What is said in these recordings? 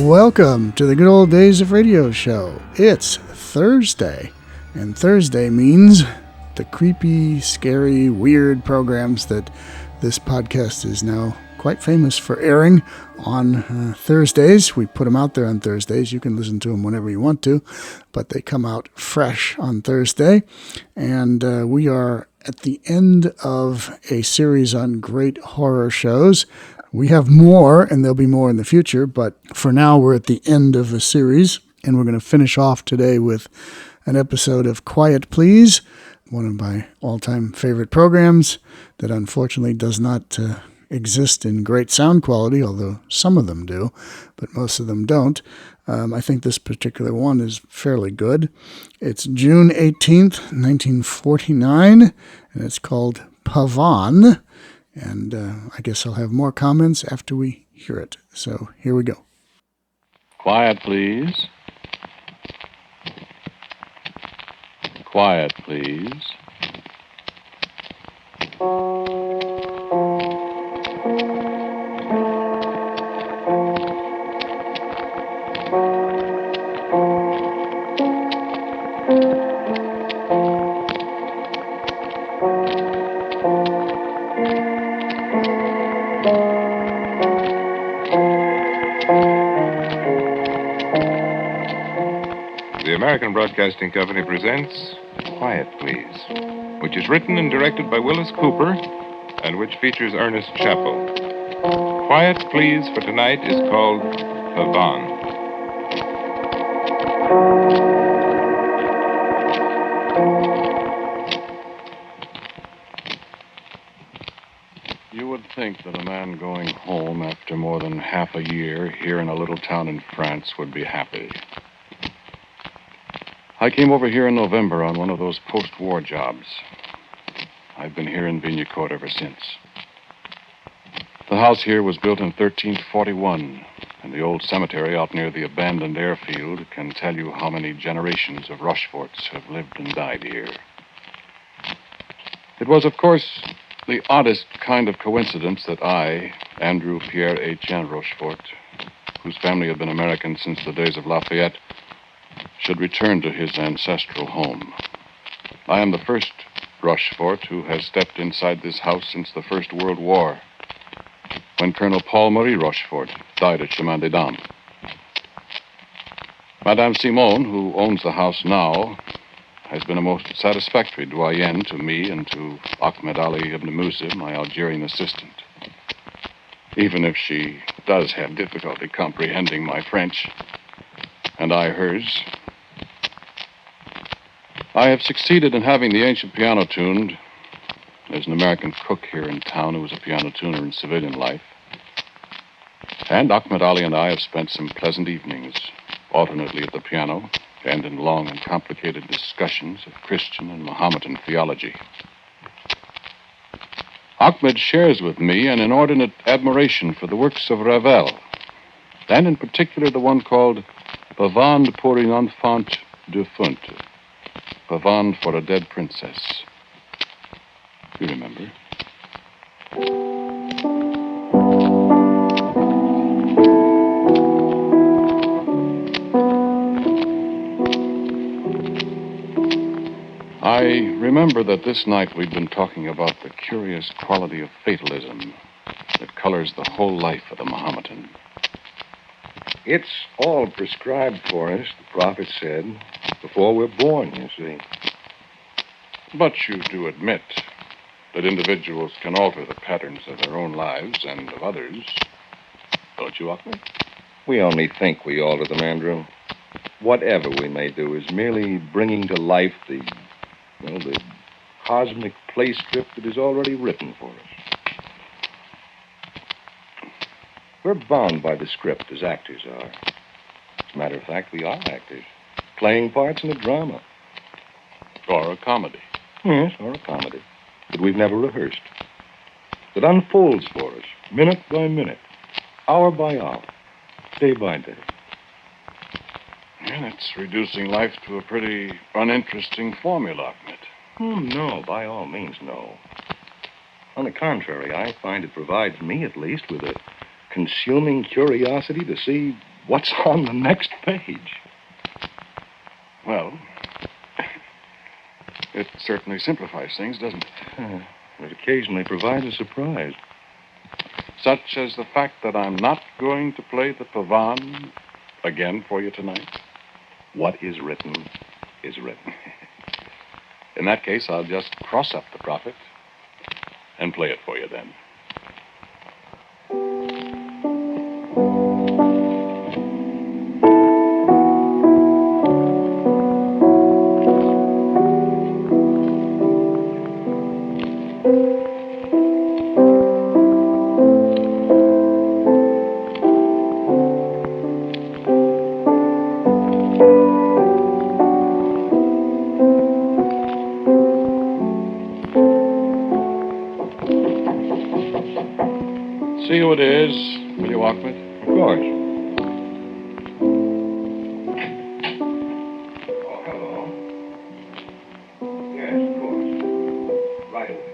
Welcome to the Good Old Days of Radio show. It's Thursday, and Thursday means the creepy, scary, weird programs that this podcast is now quite famous for airing on Thursdays. We put them out there on Thursdays. You can listen to them whenever you want to, but they come out fresh on Thursday. And we are at the end of a series on great horror shows. We have more, and there'll be more in the future, but for now we're at the end of the series, and we're going to finish off today with an episode of Quiet Please, one of my all-time favorite programs that unfortunately does not exist in great sound quality, although some of them do, but most of them don't. I think this particular one is fairly good. It's June 18th, 1949, and it's called Pavane. And I guess I'll have more comments after we hear it. So here we go. Quiet, please. Quiet, please. The American Broadcasting Company presents Quiet, Please, which is written and directed by Wyllis Cooper and which features Ernest Chappell. Quiet, Please for tonight is called Pavane. You would think that a man going home after more than half a year here in a little town in France would be happy. I came over here in November on one of those post-war jobs. I've been here in Vignecourt ever since. The house here was built in 1341, and the old cemetery out near the abandoned airfield can tell you how many generations of Rocheforts have lived and died here. It was, of course, the oddest kind of coincidence that I, Andrew Pierre Etienne Rochefort, whose family had been American since the days of Lafayette, should return to his ancestral home. I am the first Rochefort who has stepped inside this house since the First World War, when Colonel Paul Marie Rochefort died at Chemin des Dames. Madame Simone, who owns the house now, has been a most satisfactory doyenne to me and to Ahmed Ali Ibn Musa, my Algerian assistant. Even if she does have difficulty comprehending my French, and I hers. I have succeeded in having the ancient piano tuned. There's an American cook here in town who was a piano tuner in civilian life. And Ahmed Ali and I have spent some pleasant evenings, alternately at the piano and in long and complicated discussions of Christian and Mohammedan theology. Ahmed shares with me an inordinate admiration for the works of Ravel, and in particular the one called Pavane pour une enfant défunte. Pavane for a dead princess. You remember? I remember that this night we'd been talking about the curious quality of fatalism that colors the whole life of the Mohammedan. It's all prescribed for us, the prophet said, before we're born, you see. But you do admit that individuals can alter the patterns of their own lives and of others, don't you, Ahmed? We only think we alter them, Andrew. Whatever we may do is merely bringing to life the cosmic play script that is already written for us. We're bound by the script as actors are. As a matter of fact, we are actors, playing parts in a drama. Or a comedy. Yes, or a comedy that we've never rehearsed. That unfolds for us, minute by minute, hour by hour, day by day. And it's reducing life to a pretty uninteresting formula, Ahmed. Oh, no, by all means, no. On the contrary, I find it provides me, at least, with a consuming curiosity to see What's on the next page? Well, it certainly simplifies things, doesn't it? It occasionally provides a surprise. Such as the fact that I'm not going to play the Pavane again for you tonight. What is written is written. In that case, I'll just cross up the prophet and play it for you then. See who it is, will you, Ahmed? Of course. Oh, hello. Yes, of course. Right away.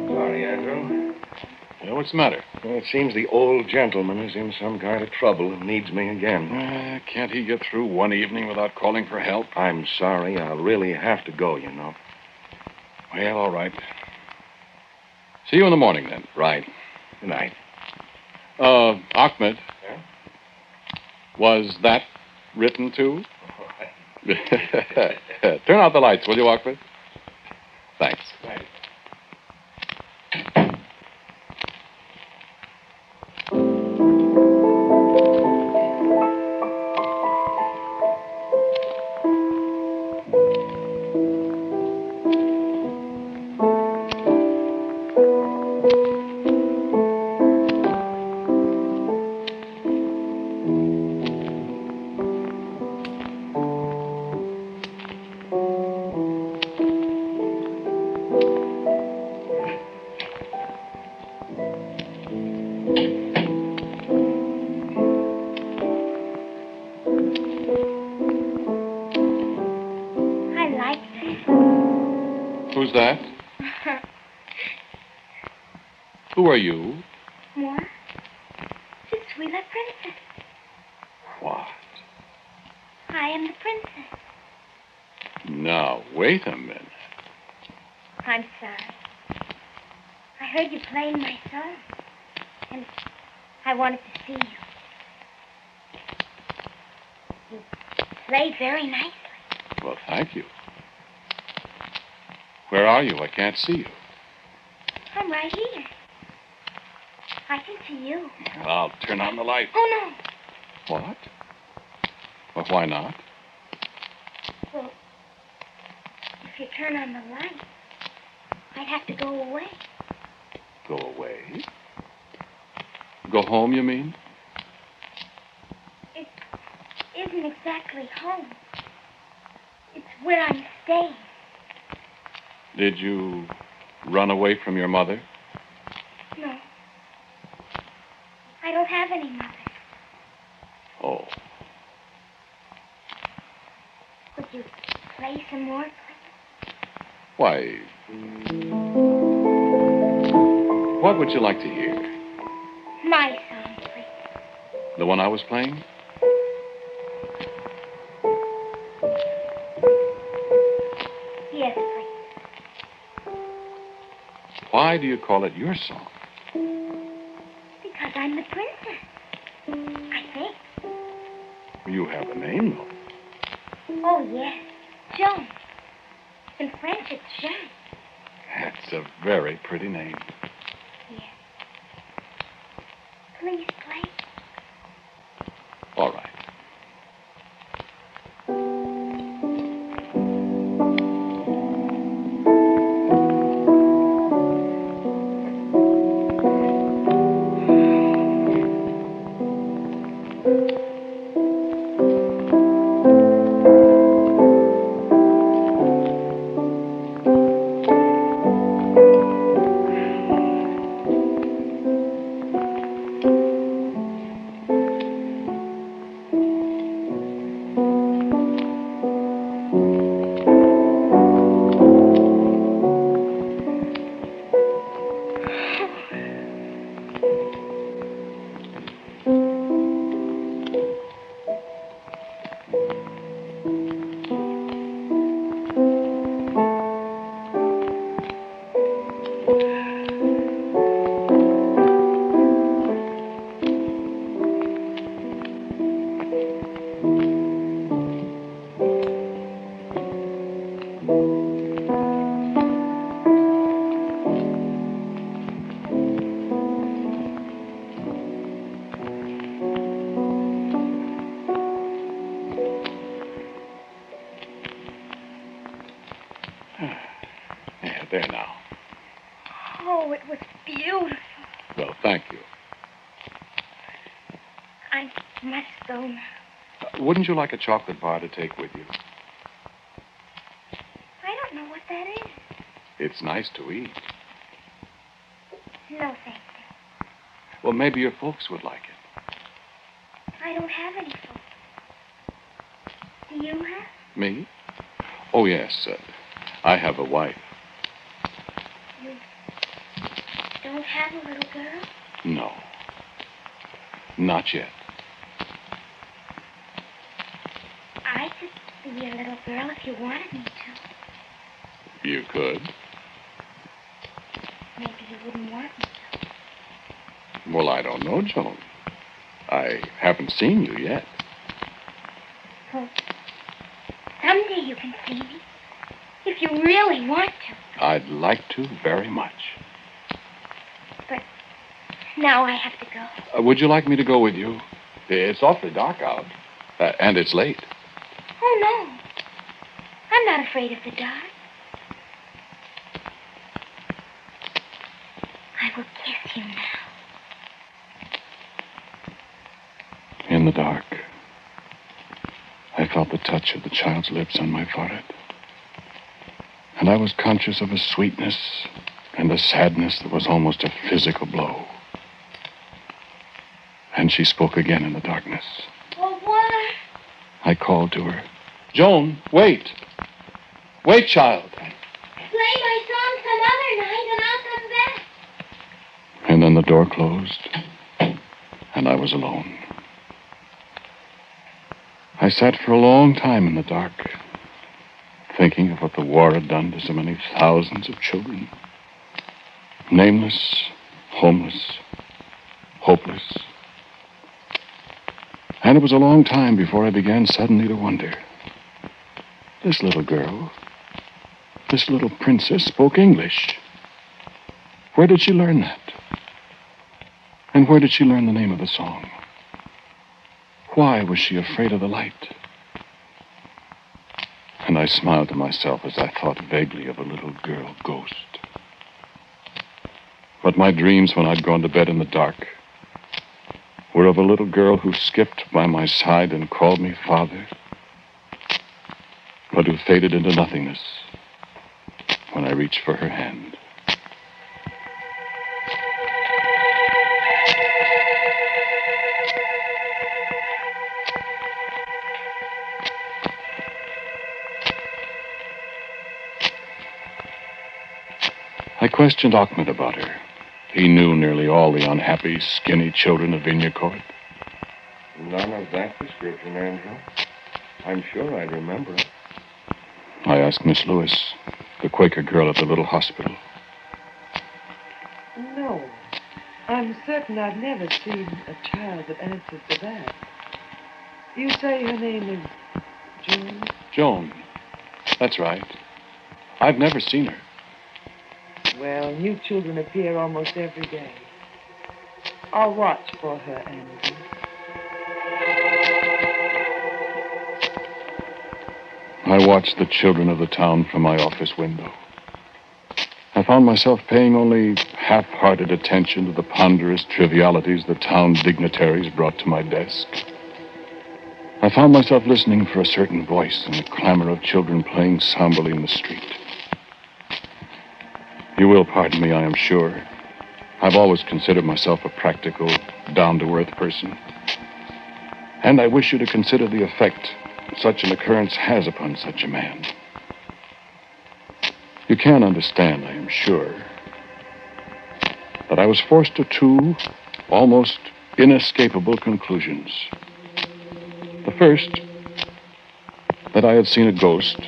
Sorry, Andrew. Yeah, what's the matter? Well, it seems the old gentleman is in some kind of trouble and needs me again. Can't he get through one evening without calling for help? I'm sorry. I'll really have to go, you know. Well, all right. See you in the morning, then. Right. Good night. Ahmed. Yeah? Was that written, too? Turn out the lights, will you, Ahmed? Thanks. Right. I like this. Who's that? Who are you? Moi, je suis la princess. What? I am the princess. Now, wait a minute. I'm sorry. I heard you playing my song, and I wanted to see you. You play very nicely. Well, thank you. Where are you? I can't see you. I'm right here. I can see you. I'll turn on the light. Oh, no. What? Well, why not? Well, if you turn on the light, I'd have to go away. Go away? Go home, you mean? It isn't exactly home. It's where I'm staying. Did you run away from your mother? No. I don't have any mother. Oh. Would you play some more, please? Why? What would you like to hear? My song, please. The one I was playing? Yes, please. Why do you call it your song? Because I'm the princess. I think. You have a name, though. Oh, yes. Joan. In French, it's Jean. That's a very pretty name. Yes. Please play. All right. I must go now. Wouldn't you like a chocolate bar to take with you? I don't know what that is. It's nice to eat. No, thank you. Well, maybe your folks would like it. I don't have any folks. Do you have? Me? Oh, yes. I have a wife. You don't have a little girl? No. Not yet. I could be your little girl if you wanted me to. You could. Maybe you wouldn't want me to. Well, I don't know, Joan. I haven't seen you yet. Well, someday you can see me. If you really want to. I'd like to very much. But now I have to go. Would you like me to go with you? It's awfully dark out. And it's late. Oh, no. I'm not afraid of the dark. I will kiss you now. In the dark, I felt the touch of the child's lips on my forehead. And I was conscious of a sweetness and a sadness that was almost a physical blow. And she spoke again in the darkness. Oh, what? I called to her. Joan, wait. Wait, child. Play my song some other night and I'll come back. And then the door closed, and I was alone. I sat for a long time in the dark, thinking of what the war had done to so many thousands of children. Nameless, homeless, hopeless. And it was a long time before I began suddenly to wonder. This little girl, this little princess spoke English. Where did she learn that? And where did she learn the name of the song? Why was she afraid of the light? And I smiled to myself as I thought vaguely of a little girl ghost. But my dreams when I'd gone to bed in the dark were of a little girl who skipped by my side and called me father, but who faded into nothingness when I reached for her hand. I questioned Ahmed about her. He knew nearly all the unhappy, skinny children of Vineyard Court. None of that description, Andrew. I'm sure I remember it. I asked Miss Lewis, the Quaker girl at the little hospital. No. I'm certain I've never seen a child that answers to that. You say her name is Joan? Joan. That's right. I've never seen her. Well, new children appear almost every day. I'll watch for her, Andrew. I watched the children of the town from my office window. I found myself paying only half-hearted attention to the ponderous trivialities the town dignitaries brought to my desk. I found myself listening for a certain voice in the clamor of children playing somberly in the street. You will pardon me, I am sure. I've always considered myself a practical, down-to-earth person. And I wish you to consider the effect such an occurrence has upon such a man. You can understand, I am sure, that I was forced to two almost inescapable conclusions. The first, that I had seen a ghost,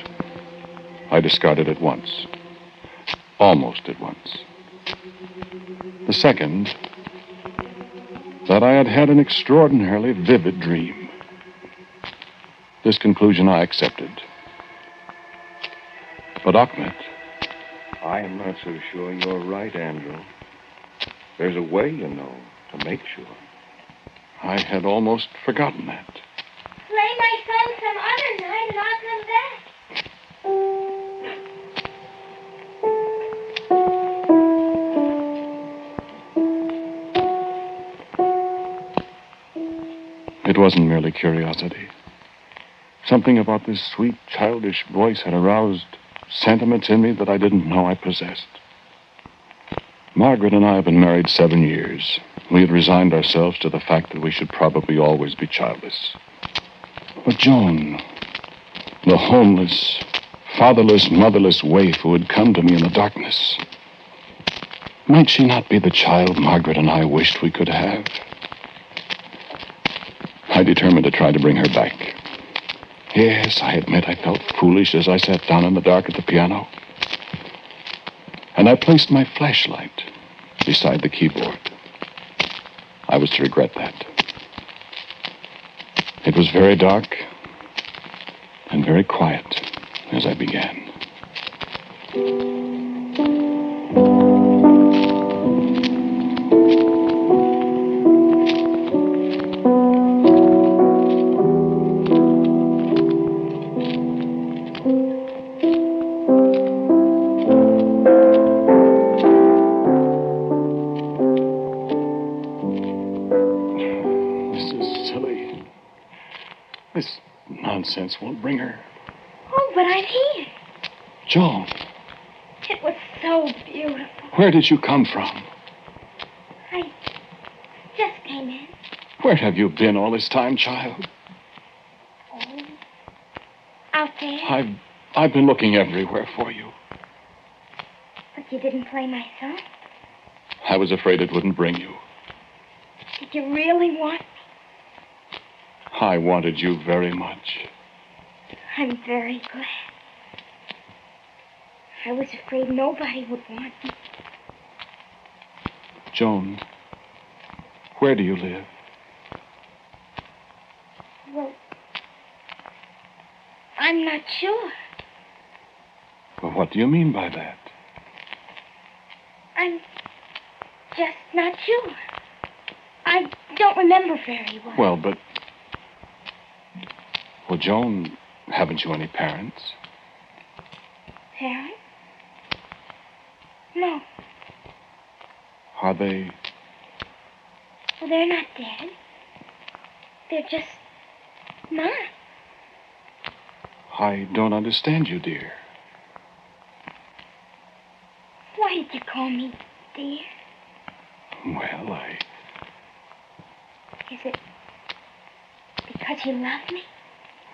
I discarded at once. Almost at once. The second, that I had had an extraordinarily vivid dream. This conclusion I accepted. But Ahmed, I am not so sure you're right, Andrew. There's a way, you know, to make sure. I had almost forgotten that. Play my song some other night and I'll come back. It wasn't merely curiosity. Something about this sweet, childish voice had aroused sentiments in me that I didn't know I possessed. Margaret and I have been married 7 years. We had resigned ourselves to the fact that we should probably always be childless. But Joan, the homeless, fatherless, motherless waif who had come to me in the darkness, might she not be the child Margaret and I wished we could have? I determined to try to bring her back. Yes, I admit I felt foolish as I sat down in the dark at the piano. And I placed my flashlight beside the keyboard. I was to regret that. It was very dark and very quiet as I began. This nonsense won't bring her. Oh, but I'm here. Joan. It was so beautiful. Where did you come from? I just came in. Where have you been all this time, child? Oh, out there. I've been looking everywhere for you. But you didn't play my song. I was afraid it wouldn't bring you. Did you really want me? I wanted you very much. I'm very glad. I was afraid nobody would want me. Joan, where do you live? Well, I'm not sure. Well, what do you mean by that? I'm just not sure. I don't remember very well. Well, Joan, haven't you any parents? Parents? No. Are they? Well, they're not dead. They're just not. I don't understand you, dear. Why did you call me dear? Well, Is it because you love me?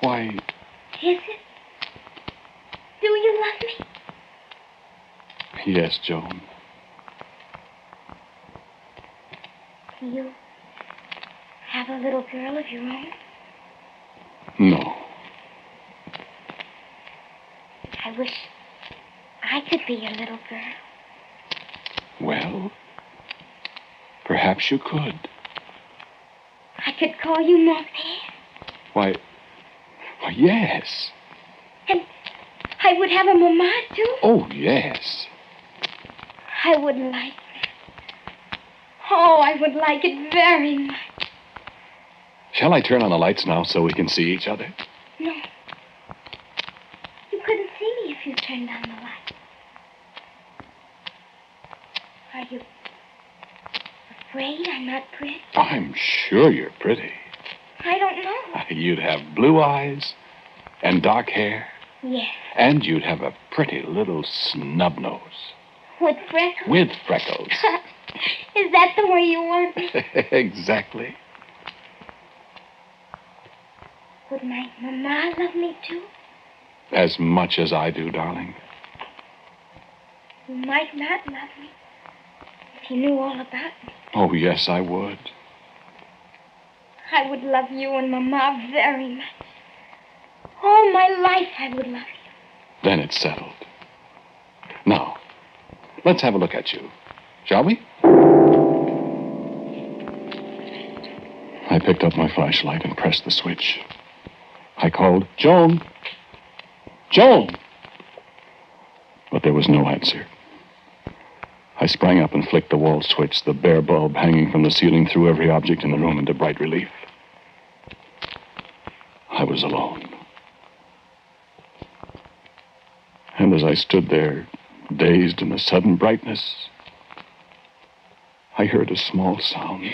Why? Is it? Do you love me? Yes, Joan. Do you have a little girl of your own? No. I wish I could be your little girl. Well, perhaps you could. I could call you Mon Père. Why, yes. And I would have a mama, too. Oh, yes. I would like that. Oh, I would like it very much. Shall I turn on the lights now so we can see each other? No. You couldn't see me if you turned on the light. Are you afraid I'm not pretty? I'm sure you're pretty. I don't know. You'd have blue eyes and dark hair. Yes. And you'd have a pretty little snub nose. With freckles? With freckles. Is that the way you want me? Exactly. Would my mama love me, too? As much as I do, darling. You might not love me if you knew all about me. Oh, yes, I would. I would love you and Mama very much. All my life I would love you. Then it's settled. Now, let's have a look at you, shall we? I picked up my flashlight and pressed the switch. I called, Joan! Joan! But there was no answer. I sprang up and flicked the wall switch. The bare bulb hanging from the ceiling threw every object in the room into bright relief. I was alone. And as I stood there, dazed in the sudden brightness, I heard a small sound.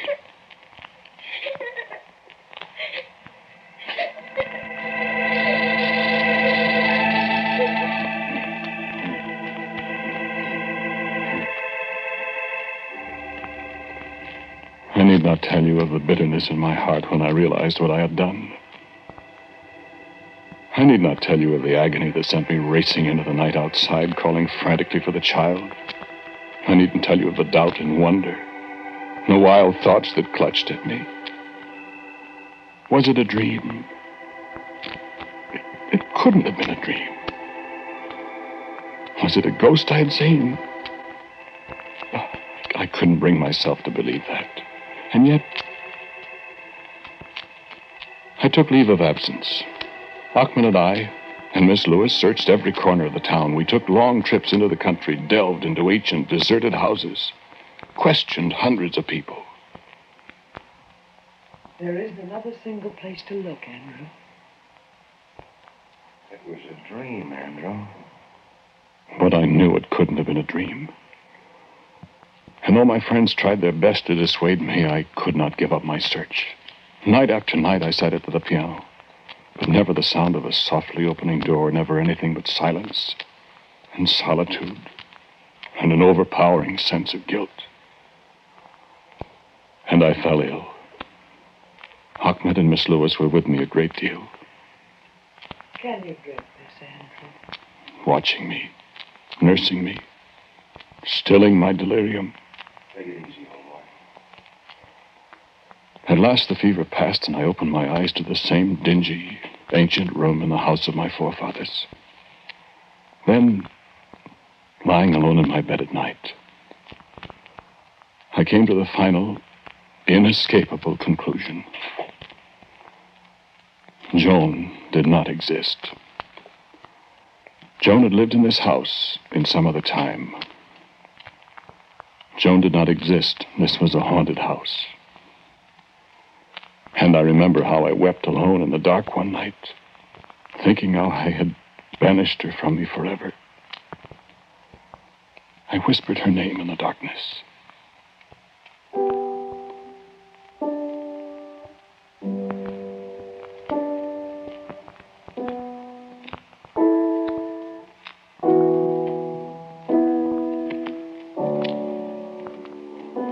not tell you of the bitterness in my heart when I realized what I had done. I need not tell you of the agony that sent me racing into the night outside, calling frantically for the child. I needn't tell you of the doubt and wonder, and the wild thoughts that clutched at me. Was it a dream? It couldn't have been a dream. Was it a ghost I had seen? I couldn't bring myself to believe that. And yet, I took leave of absence. Achman and I and Miss Lewis searched every corner of the town. We took long trips into the country, delved into ancient, deserted houses, questioned hundreds of people. There isn't another single place to look, Andrew. It was a dream, Andrew. But I knew it couldn't have been a dream. And though my friends tried their best to dissuade me, I could not give up my search. Night after night, I sat at the piano. But never the sound of a softly opening door, never anything but silence and solitude and an overpowering sense of guilt. And I fell ill. Ahmed and Miss Lewis were with me a great deal. Can you drink this, Andrew? Watching me, nursing me, stilling my delirium. Take it easy, old boy. At last the fever passed, and I opened my eyes to the same dingy, ancient room in the house of my forefathers. Then, lying alone in my bed at night, I came to the final, inescapable conclusion. Joan did not exist. Joan had lived in this house in some other time. Joan did not exist. This was a haunted house. And I remember how I wept alone in the dark one night, thinking how I had banished her from me forever. I whispered her name in the darkness.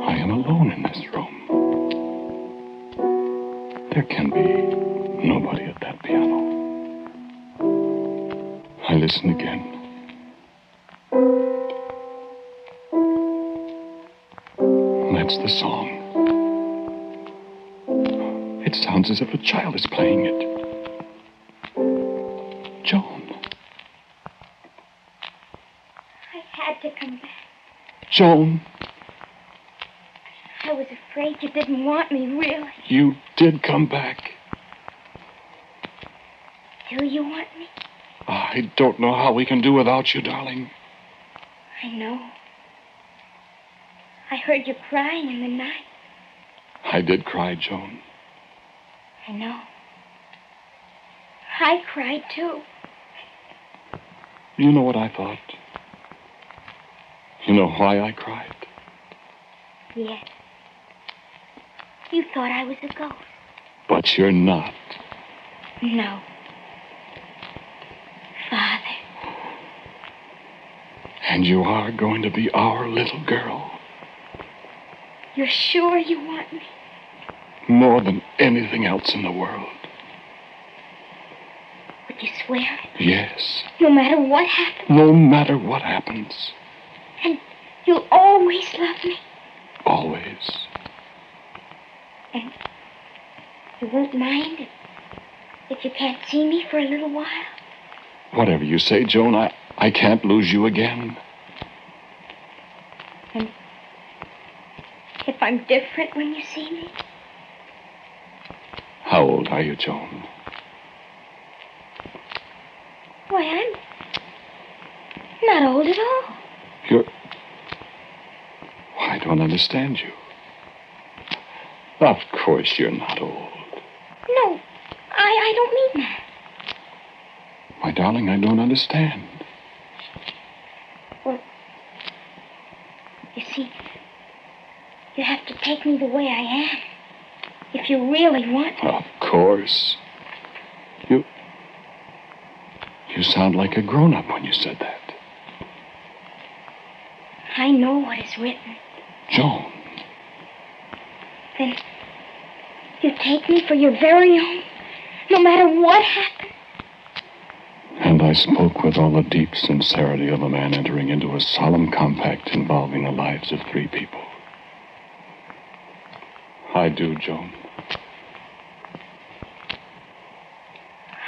I am alone in this room. There can be nobody at that piano. I listen again. That's the song. It sounds as if a child is playing it. Joan. I had to come back. Joan. I was afraid you didn't want me, really. You did come back. Do you want me? I don't know how we can do without you, darling. I know. I heard you crying in the night. I did cry, Joan. I know. I cried, too. You know what I thought? You know why I cried? Yes. You thought I was a ghost. But you're not. No. Father. And you are going to be our little girl. You're sure you want me? More than anything else in the world. Would you swear it? Yes. No matter what happens? No matter what happens. And you'll always love me? Always. And you won't mind if you can't see me for a little while? Whatever you say, Joan, I can't lose you again. And if I'm different when you see me? How old are you, Joan? Why, I'm not old at all. You're... I don't understand you. Of course you're not old. No, I don't mean that. My darling, I don't understand. Well, you see, you have to take me the way I am. If you really want me. Of course. You sound like a grown-up when you said that. I know what is written. Joan. Then You take me for your very own, no matter what happens. And I spoke with all the deep sincerity of a man entering into a solemn compact involving the lives of 3 people. I do, Joan.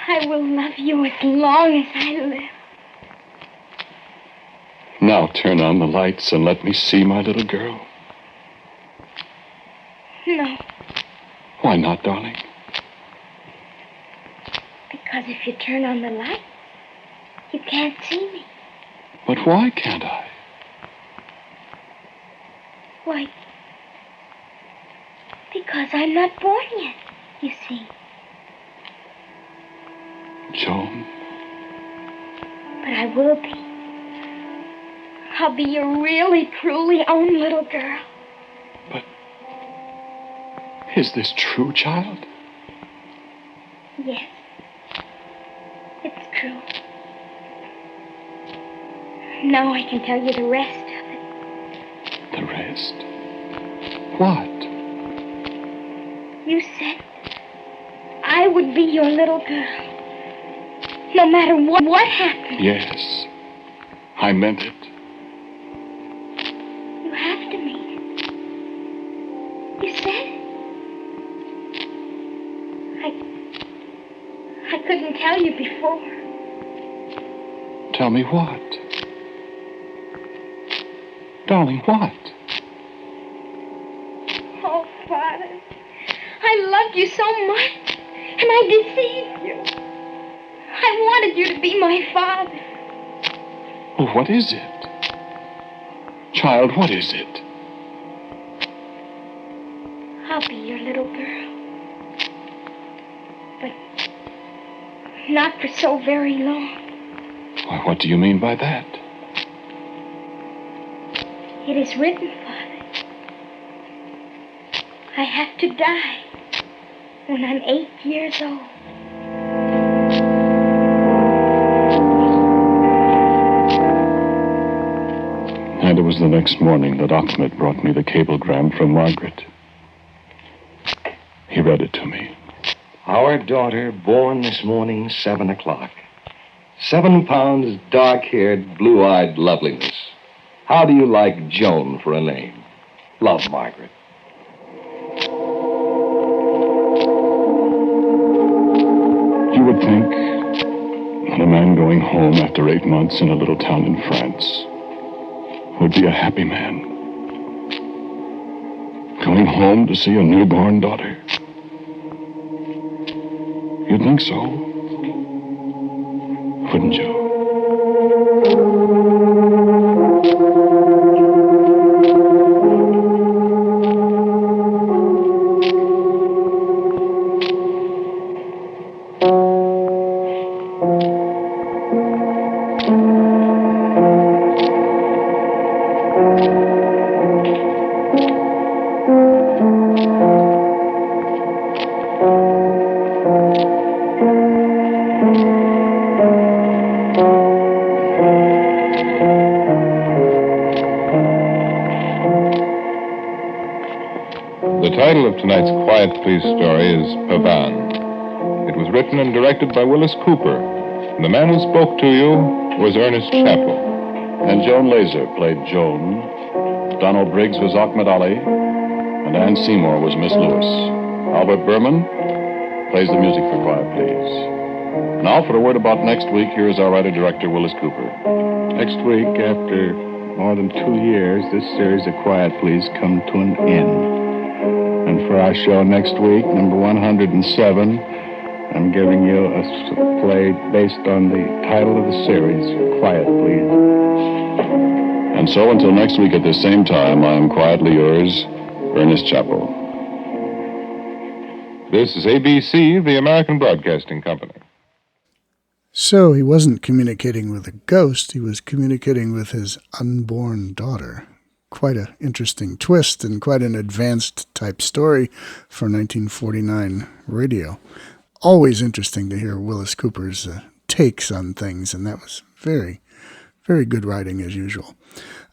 I will love you as long as I live. Now turn on the lights and let me see my little girl. No, Why not, darling? because if you turn on the light, you can't see me. But why can't I? Why? Because I'm not born yet, you see. Joan, But I will be. I'll be your really, truly own little girl. is this true, child? Yes. It's true. Now I can tell you the rest of it. The rest? What? You said I would be your little girl. No matter what happened. Yes. I meant it. You have to mean it. You said it. I couldn't tell you before. Tell me what? Darling, what? Oh, Father, I loved you so much, and I deceived you. I wanted you to be my father. Oh, what is it? Child, what is it? I'll be your little girl. But not for so very long. Why, what do you mean by that? It is written, Father. I have to die when I'm 8 years old. And it was the next morning that Ahmed brought me the cablegram from Margaret. He read it to me. Our daughter born this morning, 7 o'clock. 7 pounds, dark-haired, blue-eyed loveliness. How do you like Joan for a name? Love, Margaret. You would think that a man going home after 8 months in a little town in France would be a happy man. Going home to see a newborn daughter. You'd think so, wouldn't you? The title of tonight's Quiet Please story is Pavane. It was written and directed by Wyllis Cooper. And the man who spoke to you was Ernest Chappell. And Joan Laser played Joan. Donald Briggs was Ahmed Ali. And Ann Seymour was Miss Lewis. Albert Berman plays the music for Quiet Please. Now for a word about next week, here is our writer-director, Wyllis Cooper. Next week, after more than 2 years, this series of Quiet Please come to an end. And for our show next week, number 107, I'm giving you a play based on the title of the series, Quiet Please. And so until next week at this same time, I am quietly yours, Ernest Chappell. This is ABC, the American Broadcasting Company. So he wasn't communicating with a ghost, he was communicating with his unborn daughter. Quite an interesting twist and quite an advanced type story for 1949 radio. Always interesting to hear Wyllis Cooper's takes on things, and that was very, very good writing as usual.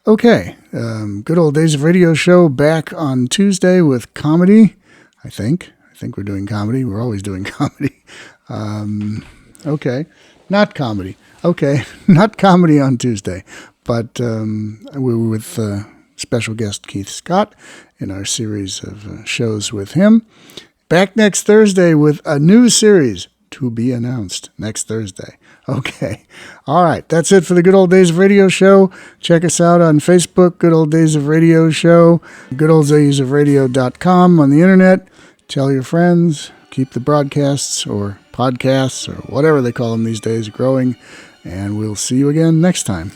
Okay, Good Old Days of Radio show back on Tuesday with comedy, I think think we're doing comedy. We're always doing comedy. Okay. Not comedy. Okay. Not comedy on Tuesday. But we were with special guest Keith Scott in our series of shows with him. Back next Thursday with a new series to be announced next Thursday. Okay. All right. That's it for the Good Old Days of Radio show. Check us out on Facebook, Good Old Days of Radio show, goodolddaysofradio.com on the internet. Tell your friends. Keep the broadcasts or podcasts or whatever they call them these days growing. And we'll see you again next time.